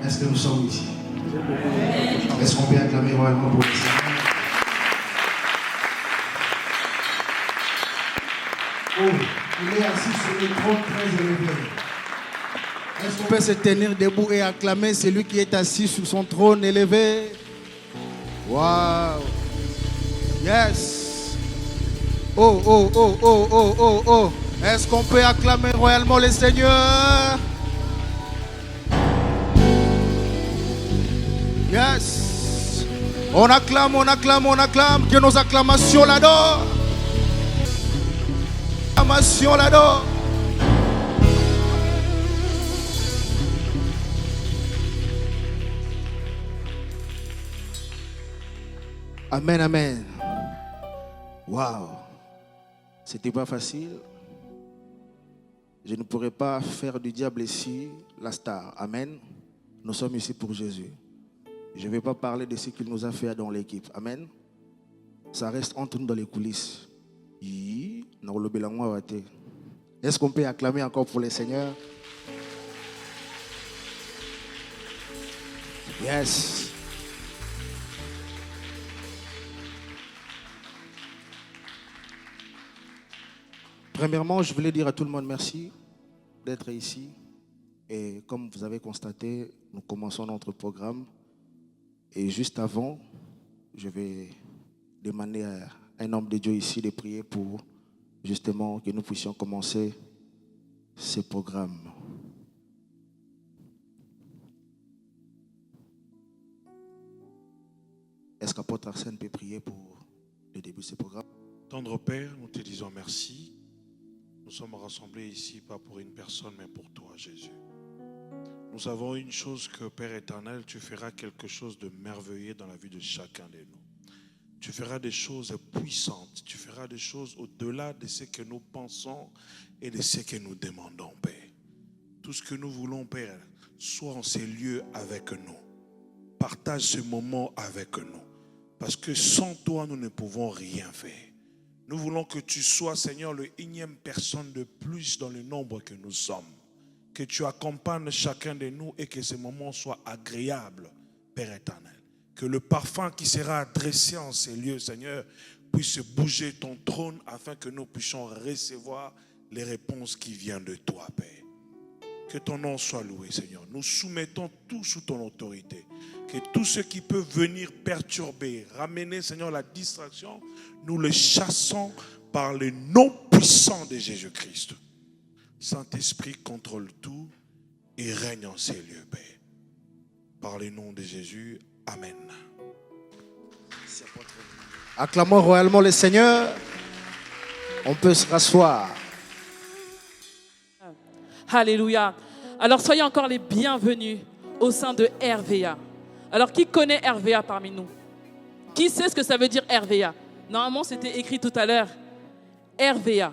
Est-ce que nous sommes ici? Est-ce qu'on peut acclamer royalement pour le Seigneur? Oh, il est assis sur le trône très élevé. Est-ce qu'on peut se tenir debout et acclamer celui qui est assis sur son trône élevé? Wow! Yes! Oh, oh, oh, oh, oh, oh, oh! Est-ce qu'on peut acclamer royalement le Seigneur? Yes! On acclame, on acclame, on acclame. Que nos acclamations l'adorent. Acclamations l'adorent. Amen, amen. Waouh! C'était pas facile. Je ne pourrais pas faire du diable ici la star. Amen. Nous sommes ici pour Jésus. Je ne vais pas parler de ce qu'il nous a fait dans l'équipe. Amen. Ça reste entre nous dans les coulisses. Est-ce qu'on peut acclamer encore pour le Seigneur? Yes. Premièrement, je voulais dire à tout le monde merci d'être ici. Et comme vous avez constaté, nous commençons notre programme. Et juste avant, je vais demander à un homme de Dieu ici de prier pour justement que nous puissions commencer ce programme. Est-ce qu'apôtre Arsène peut prier pour le début de ce programme? Tendre Père, nous te disons merci. Nous sommes rassemblés ici, pas pour une personne, mais pour toi, Jésus. Nous avons une chose que, Père éternel, tu feras quelque chose de merveilleux dans la vie de chacun de nous. Tu feras des choses puissantes. Tu feras des choses au-delà de ce que nous pensons et de ce que nous demandons, Père. Tout ce que nous voulons, Père, sois en ces lieux avec nous. Partage ce moment avec nous. Parce que sans toi, nous ne pouvons rien faire. Nous voulons que tu sois, Seigneur, le énième personne de plus dans le nombre que nous sommes. Que tu accompagnes chacun de nous et que ce moment soit agréable, Père éternel. Que le parfum qui sera adressé en ces lieux, Seigneur, puisse bouger ton trône afin que nous puissions recevoir les réponses qui viennent de toi, Père. Que ton nom soit loué, Seigneur. Nous soumettons tout sous ton autorité. Que tout ce qui peut venir perturber, ramener, Seigneur, la distraction, nous le chassons par le nom puissant de Jésus-Christ. Saint-Esprit contrôle tout et règne en ces lieux, Père. Par le nom de Jésus, Amen. Acclamons royalement le Seigneur. On peut se rasseoir. Alléluia. Alors soyez encore les bienvenus au sein de RVA. Alors qui connaît RVA parmi nous? Qui sait ce que ça veut dire RVA? Normalement c'était écrit tout à l'heure. RVA,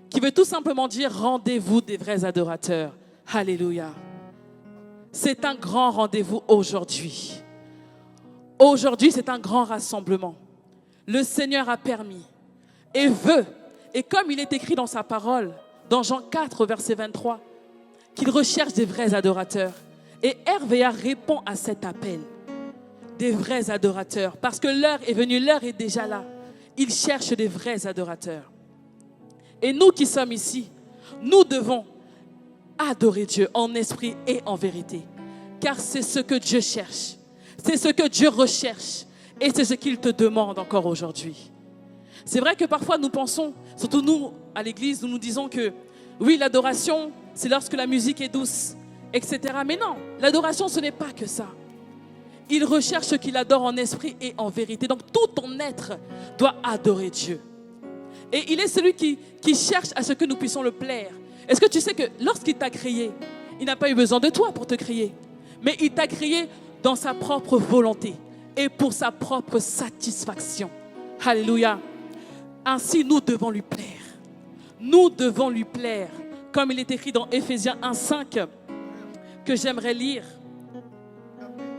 qui veut tout simplement dire rendez-vous des vrais adorateurs. Alléluia. C'est un grand rendez-vous aujourd'hui. Aujourd'hui c'est un grand rassemblement. Le Seigneur a permis et veut, et comme il est écrit dans sa parole, dans Jean 4, verset 23, qu'il recherche des vrais adorateurs. Et RVA répond à cet appel. Des vrais adorateurs. Parce que l'heure est venue, l'heure est déjà là. Il cherche des vrais adorateurs. Et nous qui sommes ici, nous devons adorer Dieu en esprit et en vérité. Car c'est ce que Dieu cherche. C'est ce que Dieu recherche. Et c'est ce qu'il te demande encore aujourd'hui. C'est vrai que parfois nous pensons, surtout nous à l'église, nous nous disons que oui, l'adoration, c'est lorsque la musique est douce, etc. Mais non, l'adoration, ce n'est pas que ça. Il recherche ce qu'il adore en esprit et en vérité. Donc tout ton être doit adorer Dieu. Et il est celui qui cherche à ce que nous puissions le plaire. Est-ce que tu sais que lorsqu'il t'a créé, il n'a pas eu besoin de toi pour te créer, mais il t'a créé dans sa propre volonté et pour sa propre satisfaction. Alléluia. Ainsi, nous devons lui plaire. Nous devons lui plaire. Comme il est écrit dans Éphésiens 1:5, que j'aimerais lire.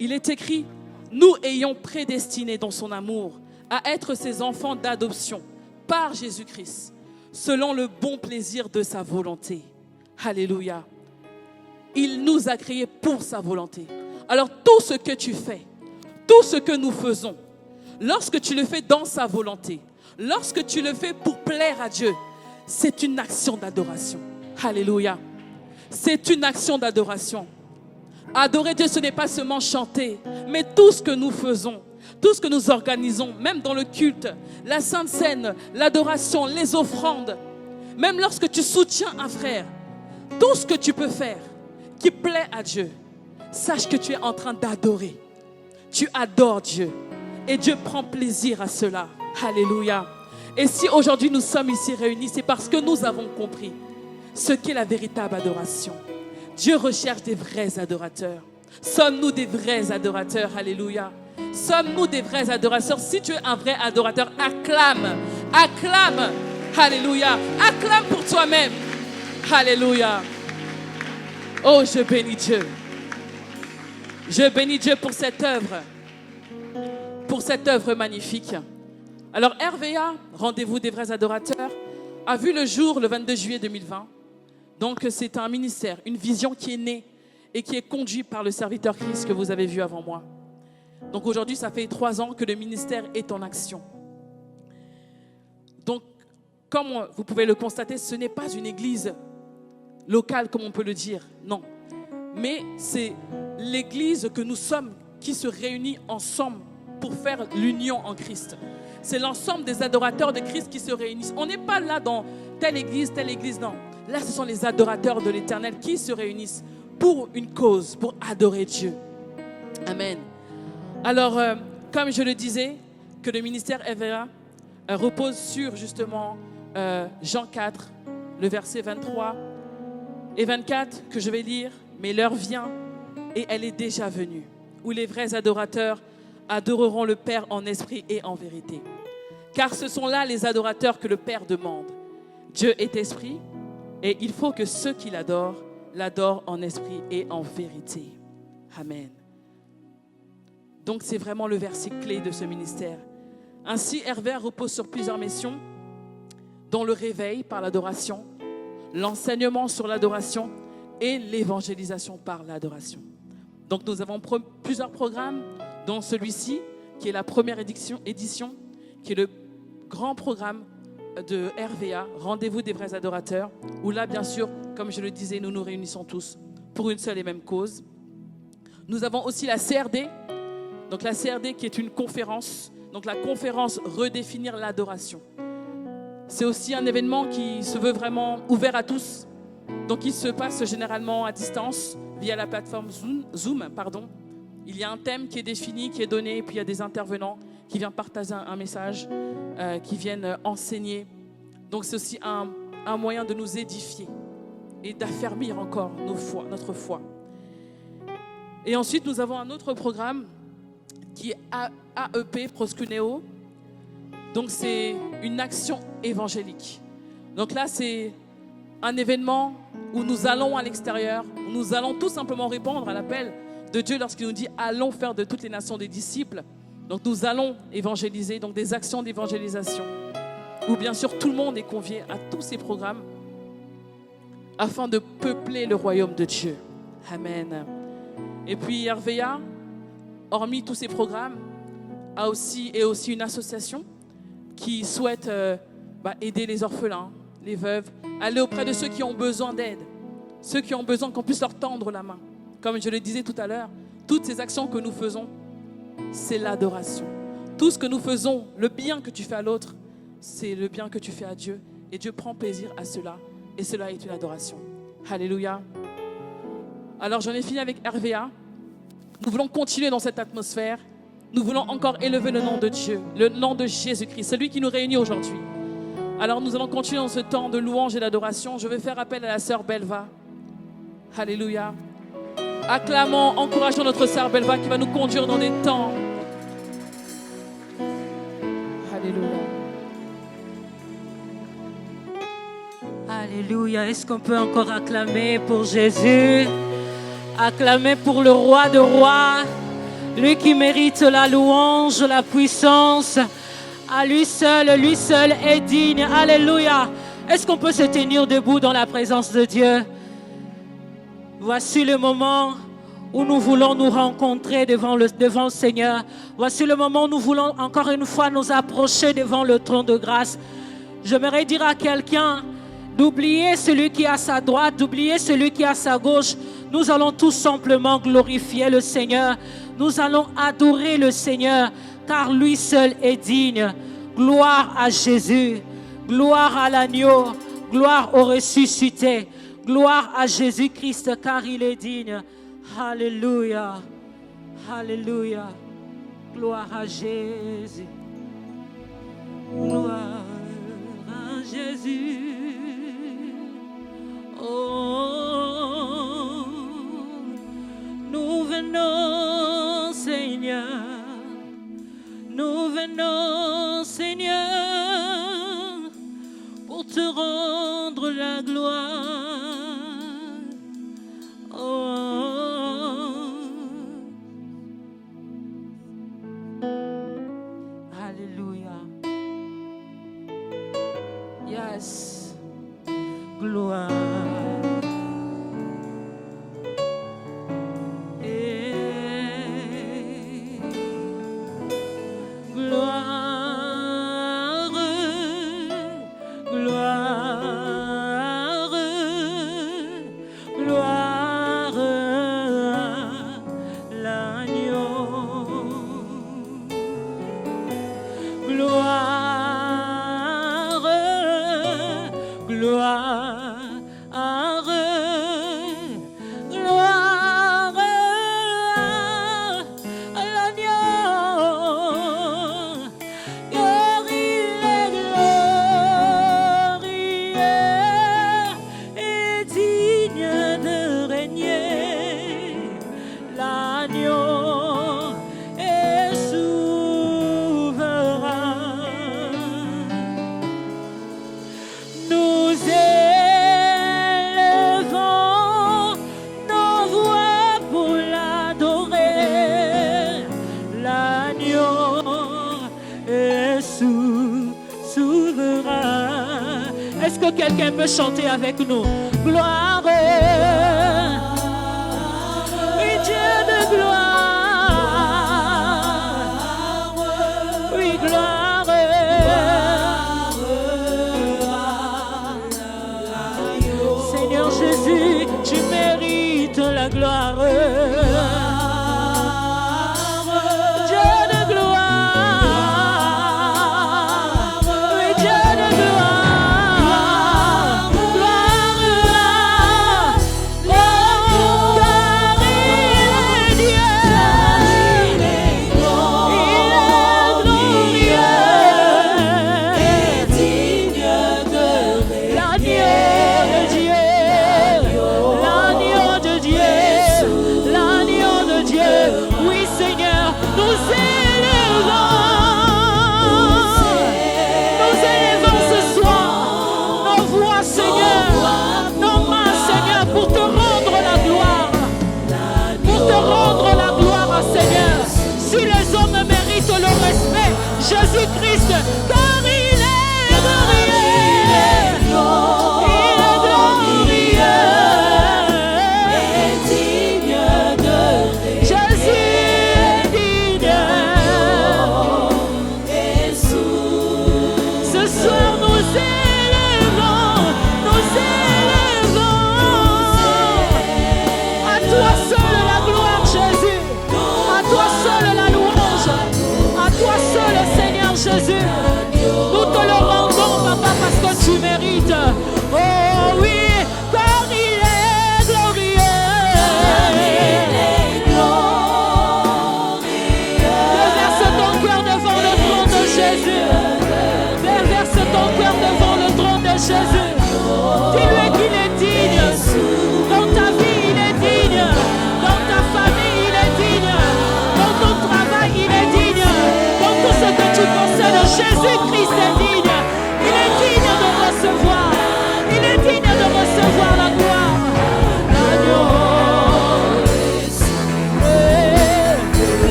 Il est écrit, nous ayons prédestiné dans son amour à être ses enfants d'adoption par Jésus-Christ, selon le bon plaisir de sa volonté. Alléluia. Il nous a créés pour sa volonté. Alors tout ce que tu fais, tout ce que nous faisons, lorsque tu le fais dans sa volonté, lorsque tu le fais pour plaire à Dieu, c'est une action d'adoration. Alléluia. C'est une action d'adoration. Adorer Dieu, ce n'est pas seulement chanter, mais tout ce que nous faisons, tout ce que nous organisons, même dans le culte, la Sainte Seine, l'adoration, les offrandes, même lorsque tu soutiens un frère, tout ce que tu peux faire qui plaît à Dieu, sache que tu es en train d'adorer. Tu adores Dieu et Dieu prend plaisir à cela. Alléluia. Et si aujourd'hui nous sommes ici réunis, c'est parce que nous avons compris ce qu'est la véritable adoration. Dieu recherche des vrais adorateurs. Sommes-nous des vrais adorateurs? Alléluia. Sommes-nous des vrais adorateurs? Si tu es un vrai adorateur, acclame. Acclame. Alléluia. Acclame pour toi-même. Alléluia. Oh, je bénis Dieu. Je bénis Dieu pour cette œuvre magnifique. Alors, RVA, Rendez-vous des vrais adorateurs, a vu le jour le 22 juillet 2020. Donc, c'est un ministère, une vision qui est née et qui est conduite par le serviteur Christ que vous avez vu avant moi. Donc, aujourd'hui, ça fait 3 ans que le ministère est en action. Donc, comme vous pouvez le constater, ce n'est pas une église locale, comme on peut le dire, non. Mais c'est l'église que nous sommes qui se réunit ensemble pour faire l'union en Christ. C'est l'ensemble des adorateurs de Christ qui se réunissent. On n'est pas là dans telle église, non. Là, ce sont les adorateurs de l'Éternel qui se réunissent pour une cause, pour adorer Dieu. Amen. Alors, comme je le disais, que le ministère RVA repose sur justement Jean 4, le verset 23 et 24 que je vais lire. Mais l'heure vient et elle est déjà venue, où les vrais adorateurs adoreront le Père en esprit et en vérité. Car ce sont là les adorateurs que le Père demande. Dieu est esprit et il faut que ceux qui l'adorent en esprit et en vérité. Amen. Donc c'est vraiment le verset clé de ce ministère. Ainsi, RVA repose sur plusieurs missions, dont le réveil par l'adoration, l'enseignement sur l'adoration et l'évangélisation par l'adoration. Donc nous avons plusieurs programmes, dont celui-ci, qui est la première édition, qui est le grand programme de RVA, Rendez-vous des vrais adorateurs, où là, bien sûr, comme je le disais, nous nous réunissons tous pour une seule et même cause. Nous avons aussi la CRD, donc la CRD qui est une conférence, donc la conférence Redéfinir l'adoration. C'est aussi un événement qui se veut vraiment ouvert à tous, donc il se passe généralement à distance via la plateforme Zoom. Il y a un thème qui est défini, qui est donné, et puis il y a des intervenants qui viennent partager un message, qui viennent enseigner. Donc c'est aussi un moyen de nous édifier et d'affermir encore notre foi. Et ensuite, nous avons un autre programme qui est AEP Proskuneo. Donc c'est une action évangélique. Donc là, c'est un événement où nous allons à l'extérieur, où nous allons tout simplement répondre à l'appel de Dieu lorsqu'il nous dit « Allons faire de toutes les nations des disciples ». Donc nous allons évangéliser, donc des actions d'évangélisation, où bien sûr tout le monde est convié à tous ces programmes afin de peupler le royaume de Dieu. Amen. Et puis RVA, hormis tous ces programmes, est aussi une association qui souhaite aider les orphelins, les veuves, aller auprès de ceux qui ont besoin d'aide, ceux qui ont besoin qu'on puisse leur tendre la main. Comme je le disais tout à l'heure, toutes ces actions que nous faisons, c'est l'adoration. Tout ce que nous faisons, le bien que tu fais à l'autre, c'est le bien que tu fais à Dieu. Et Dieu prend plaisir à cela. Et cela est une adoration. Alléluia. Alors j'en ai fini avec RVA. Nous voulons continuer dans cette atmosphère. Nous voulons encore élever le nom de Dieu, le nom de Jésus-Christ, celui qui nous réunit aujourd'hui. Alors nous allons continuer dans ce temps de louange et d'adoration. Je vais faire appel à la sœur Belva. Alléluia. Acclamons, encourageons notre sœur Belva qui va nous conduire dans des temps. Alléluia. Alléluia. Est-ce qu'on peut encore acclamer pour Jésus? Acclamer pour le roi de rois, lui qui mérite la louange, la puissance. À lui seul est digne. Alléluia. Est-ce qu'on peut se tenir debout dans la présence de Dieu? Voici le moment où nous voulons nous rencontrer devant le Seigneur. Voici le moment où nous voulons encore une fois nous approcher devant le trône de grâce. J'aimerais dire à quelqu'un d'oublier celui qui est à sa droite, d'oublier celui qui est à sa gauche. Nous allons tout simplement glorifier le Seigneur. Nous allons adorer le Seigneur, car lui seul est digne. Gloire à Jésus, gloire à l'agneau, gloire au ressuscité, gloire à Jésus-Christ, car il est digne. Alléluia, alléluia, gloire à Jésus, gloire à Jésus. Oh, nous venons, Seigneur, nous venons, Seigneur, pour te rendre la gloire. Oh, alléluia. Yes, gloire. Quelqu'un peut chanter avec nous. Gloire, oui, Dieu de gloire, oui, gloire, Seigneur Jésus, tu mérites la gloire.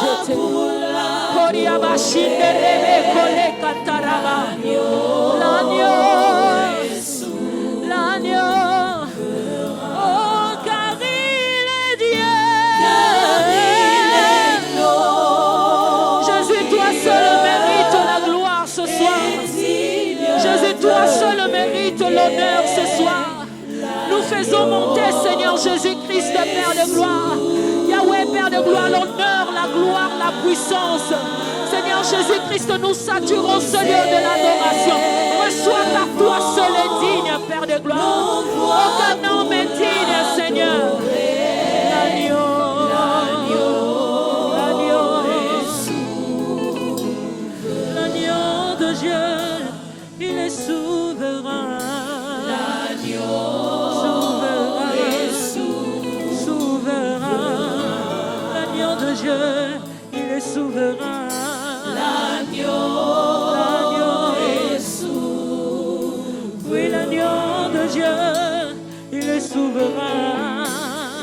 jete. Koriaba shinderebe kole kataraba. L'agneau. Oh, car il est Dieu. Jésus, toi seul mérite la gloire ce soir. Jésus, toi seul mérite l'honneur ce soir. Nous faisons monter, Seigneur Jésus-Christ, Père de gloire. Yahweh, Père de gloire, l'honneur, la gloire, la puissance. Seigneur Jésus-Christ, nous saturons ce lieu de l'adoration. Reçois car toi seul est digne, Père de gloire. Aucun homme est digne, Seigneur. L'agneau de Dieu, il est souverain. L'agneau de Dieu, il est souverain. L'agneau est souverain. Oui, l'agneau de Dieu, il est souverain.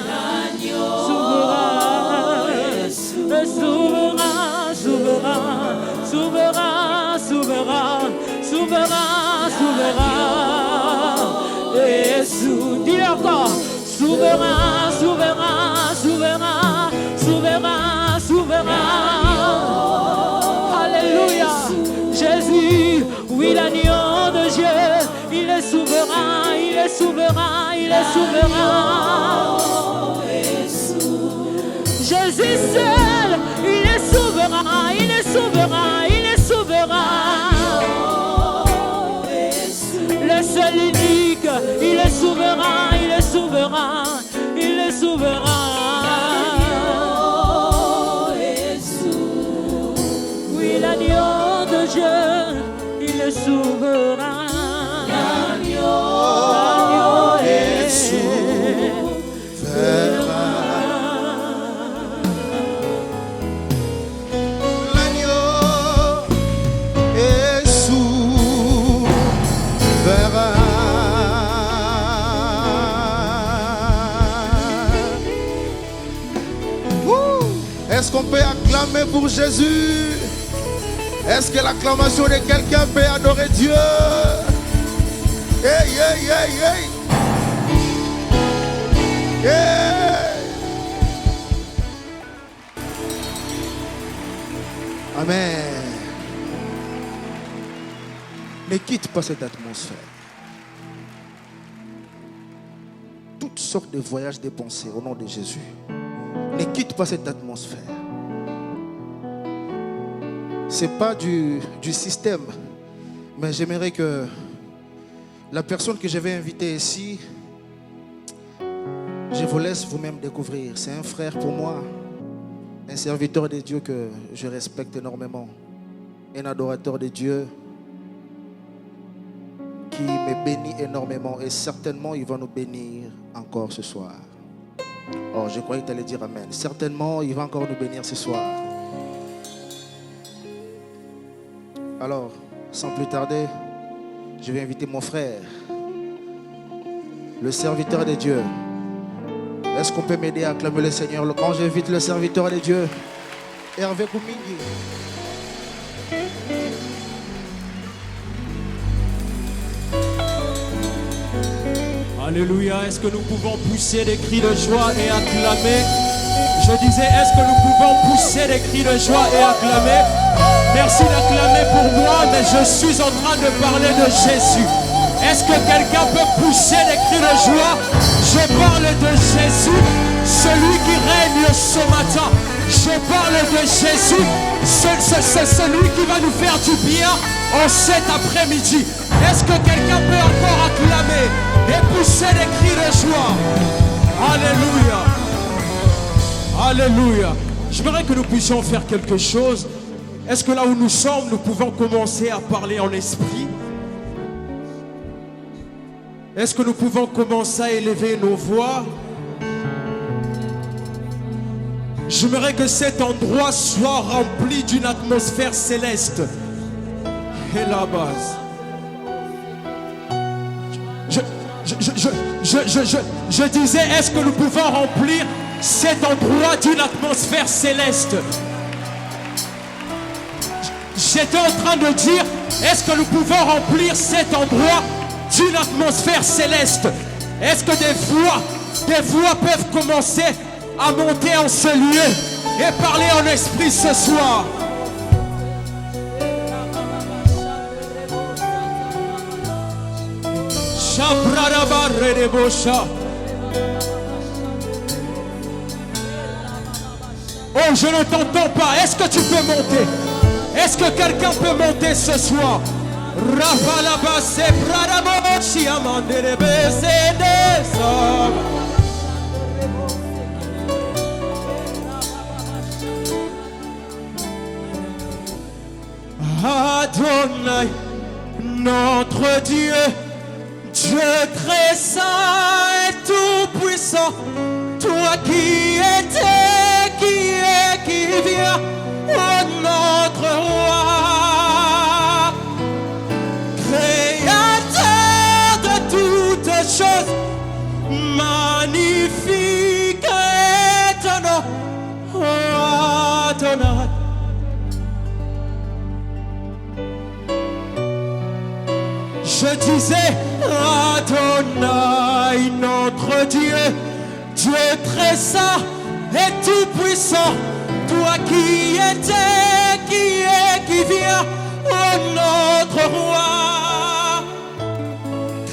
L'agneau souverain, souverain, souverain, souverain, souverain, souverain, souverain. Jésus, dis-le encore. Souverain, souverain, souverain, souverain, souverain. Alléluia. Jésus, oui, l'agneau de Dieu, il est souverain, il est souverain, il est souverain. Jésus seul, il est souverain, il est souverain, il est souverain. Le seul unique, il est souverain, il est souverain, il est souverain. Oui, l'agneau de Dieu, il est souverain. L'agneau est souverain. Est-ce qu'on peut acclamer pour Jésus? Est-ce que l'acclamation de quelqu'un peut adorer Dieu? Hey, hey, hey, hey. Hey. Amen. Ne quitte pas cette atmosphère. Toutes sortes de voyages dépensés au nom de Jésus. Ne quitte pas cette atmosphère. Ce n'est pas du système, mais j'aimerais que la personne que je vais inviter ici, je vous laisse vous-même découvrir. C'est un frère pour moi, un serviteur de Dieu que je respecte énormément, un adorateur de Dieu qui me bénit énormément et certainement il va nous bénir encore ce soir. Oh, je croyais que tu allais dire amen. Certainement, il va encore nous bénir ce soir. Alors, sans plus tarder, je vais inviter mon frère, le serviteur de Dieu. Est-ce qu'on peut m'aider à acclamer le Seigneur quand j'invite le serviteur de Dieu, Hervé Koumingi? Alléluia, est-ce que nous pouvons pousser des cris de joie et acclamer? Je disais, est-ce que nous pouvons pousser des cris de joie et acclamer? Merci d'acclamer pour moi, mais je suis en train de parler de Jésus. Est-ce que quelqu'un peut pousser des cris de joie? Je parle de Jésus, celui qui règne ce matin. Je parle de Jésus, c'est celui qui va nous faire du bien en cet après-midi. Est-ce que quelqu'un peut encore acclamer et pousser des cris de joie? Alléluia. Alléluia. J'aimerais que nous puissions faire quelque chose. Est-ce que là où nous sommes, nous pouvons commencer à parler en esprit? Est-ce que nous pouvons commencer à élever nos voix? J'aimerais que cet endroit soit rempli d'une atmosphère céleste. Et la base. Je disais, est-ce que nous pouvons remplir cet endroit d'une atmosphère céleste? J'étais en train de dire, est-ce que nous pouvons remplir cet endroit d'une atmosphère céleste? Est-ce que des voix peuvent commencer à monter en ce lieu et parler en esprit ce soir? Oh, je ne t'entends pas. Est-ce que tu peux monter? Est-ce que quelqu'un peut monter ce soir? Adonai, notre Dieu, Dieu très saint et tout puissant, toi qui étais, qui est, qui vient, oh notre roi, créateur de toutes choses, magnifique est ton nom, oh Adonai. Je disais, Adonai, notre Dieu, Dieu très saint et tout puissant, toi qui étais, qui est, qui vient, oh notre roi,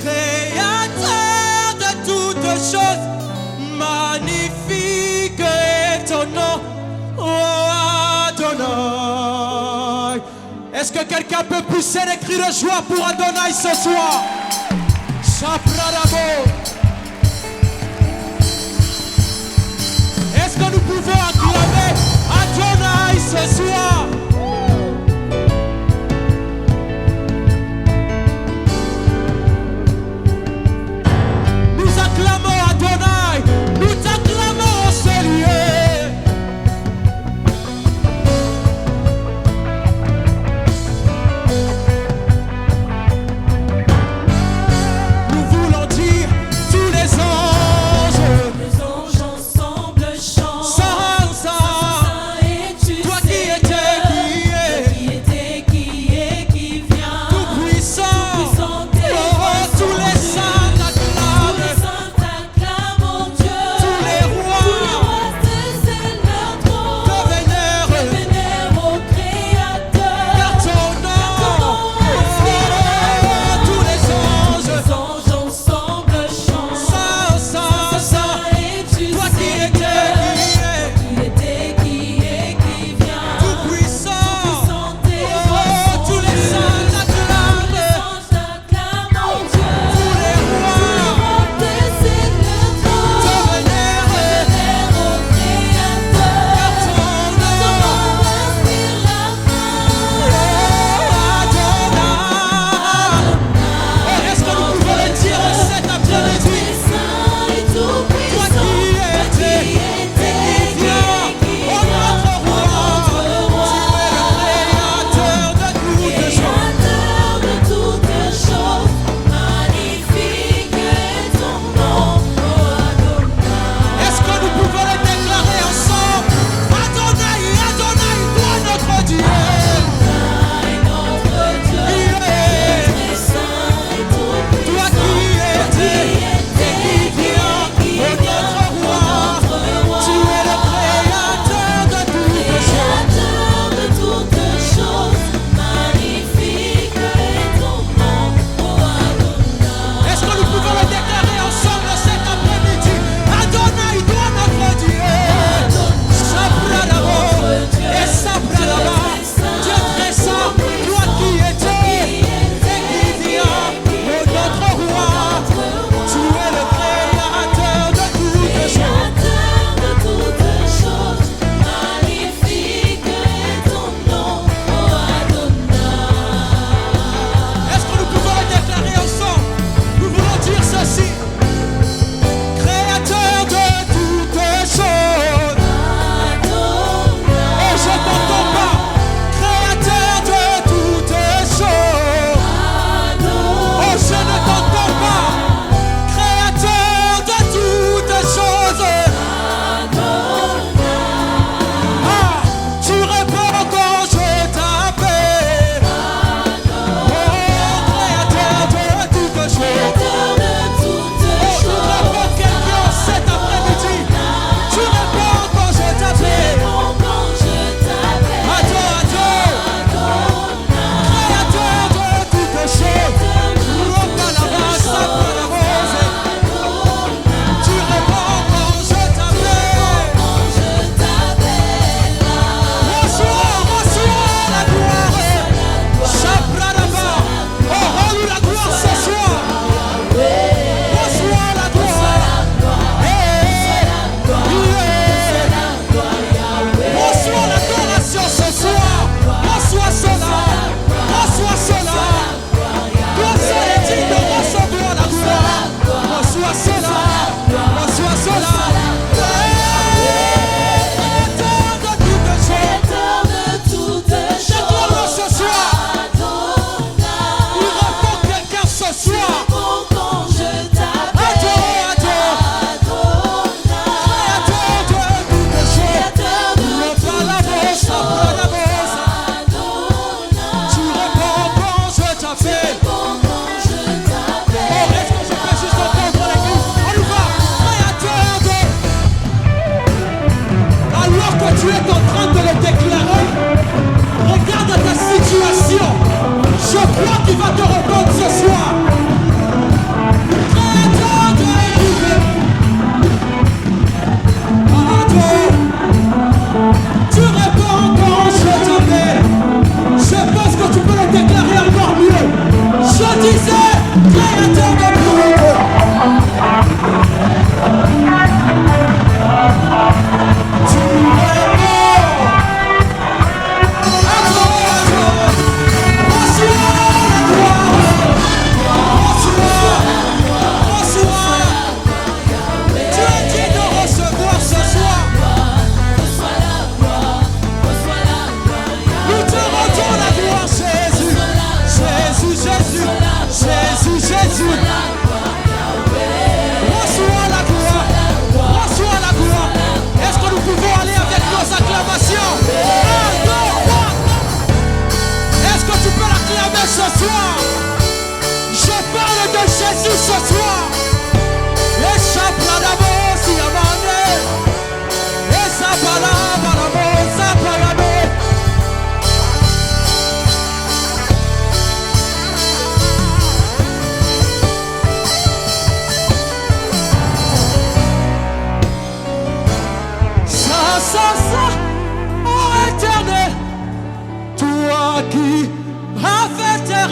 créateur de toutes choses, magnifique est ton nom, oh Adonai. Est-ce que quelqu'un peut pousser des cris de joie pour Adonai ce soir? Est-ce que nous pouvons acclamer Adonai ce soir? Nous acclamons Adonai, nous t'acclamons en ce lieu.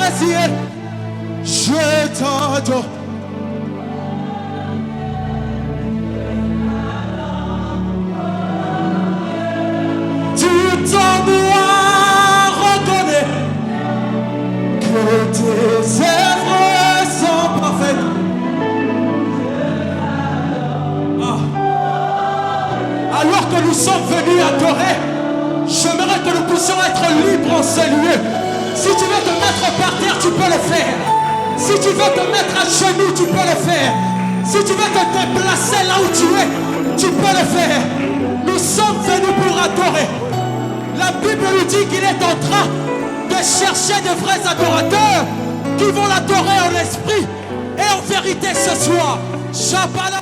t'apprécier. Je t'adore. Tout en moi reconnaît que tes œuvres sont parfaites. Alors que nous sommes venus adorer, j'aimerais que nous puissions être libres en ce lieu. Si tu veux te mettre par terre, tu peux le faire. Si tu veux te mettre à genoux, tu peux le faire. Si tu veux te déplacer là où tu es, tu peux le faire. Nous sommes venus pour adorer. La Bible nous dit qu'il est en train de chercher de vrais adorateurs qui vont l'adorer en esprit et en vérité ce soir. Shabbat